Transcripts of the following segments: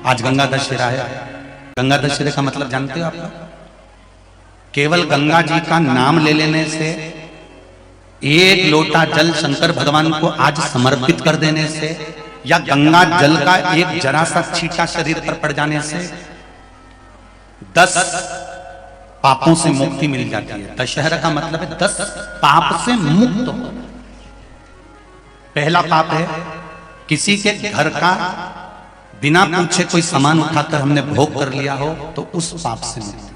आज गंगा दशहरा है। गंगा दशहरे का मतलब जानते हो आप लोग? केवल गंगा जी का नाम ले लेने से, एक लोटा जल शंकर भगवान को आज समर्पित कर देने से, या गंगा जल का एक जरा सा छींटा शरीर पर पड़ जाने से 10 पापों से मुक्ति मिल जाती है। दशहरा का मतलब है 10 पाप से मुक्त हो। पहला पाप है किसी के घर का बिना पूछे कोई सामान उठाकर हमने भोग कर लिया हो, तो उस पाप से मुक्ति।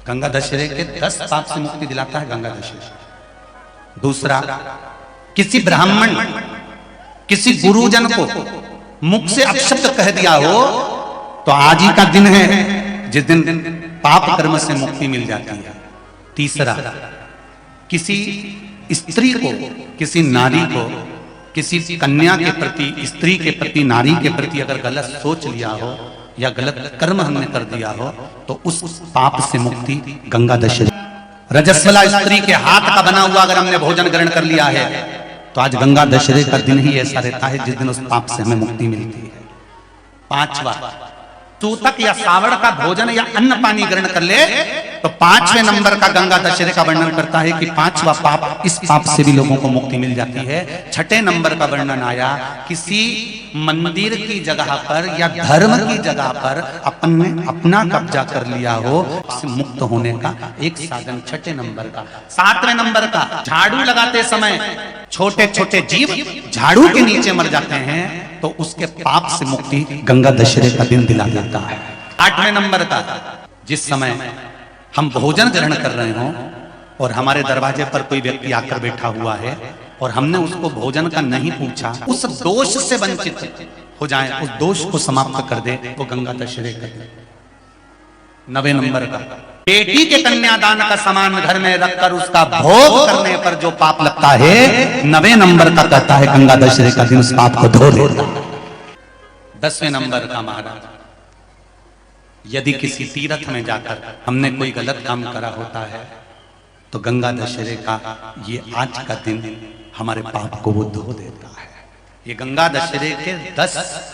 गंगा दशहरे के 10 पाप से मुक्ति दिलाता है गंगा दशहरा। दूसरा, किसी ब्राह्मण किसी गुरुजन को मुख से अपशब्द कह दिया हो, तो आज ही का दिन है जिस दिन पाप कर्म से मुक्ति मिल जाती है। तीसरा, किसी स्त्री को, किसी नारी को, किसी कन्या के प्रति, स्त्री के प्रति, नारी के प्रति अगर गलत सोच लिया हो या गलत कर्म हमने कर दिया हो, तो उस पाप से मुक्ति गंगा दशहरा। रजस्वला स्त्री के हाथ का बना हुआ अगर हमने भोजन ग्रहण कर लिया है, तो आज गंगा दशहरे का दिन ही ऐसा रहता है जिस दिन उस पाप से हमें मुक्ति मिलती है। पांचवा, सूतक या सावड़ का भोजन या अन्न पानी ग्रहण कर ले, तो 5वें नंबर का गंगा दशहरे का वर्णन करता है कि 5वां पाप, इस पाप से भी लोगों को मुक्ति मिल जाती है। 6ठे नंबर का वर्णन आया, किसी मंदिर की जगह पर या धर्म की जगह पर अपना कब्जा कर लिया हो, इससे मुक्त होने का एक साधन 6ठे नंबर का। 7वें नंबर का, झाड़ू लगाते समय छोटे छोटे जीव झाड़ू के नीचे मर जाते हैं, तो उसके पाप से मुक्ति गंगा दशहरे का दिन दिला देता है। 8वें नंबर का, जिस समय हम भोजन ग्रहण कर रहे हों और हमारे दरवाजे पर कोई व्यक्ति आकर बैठा हुआ है और हमने उसको भोजन का नहीं पूछा, उस दोष से वंचित हो जाए, उस दोष को समाप्त कर दे, वो गंगा दशहरे कर दे। 9वें नंबर का, बेटी के कन्यादान का सामान घर में रखकर उसका भोग करने पर जो पाप लगता है, 9वें नंबर का कहता है गंगा दशहरे का दिन उस पाप को धो देता है। 10वें नंबर का महाराज, यदि किसी तीर्थ में जाकर हमने कोई गलत काम करा होता है, तो गंगा दशहरे का ये आज का दिन हमारे पाप को वो धो देता है। ये गंगा दशहरे के 10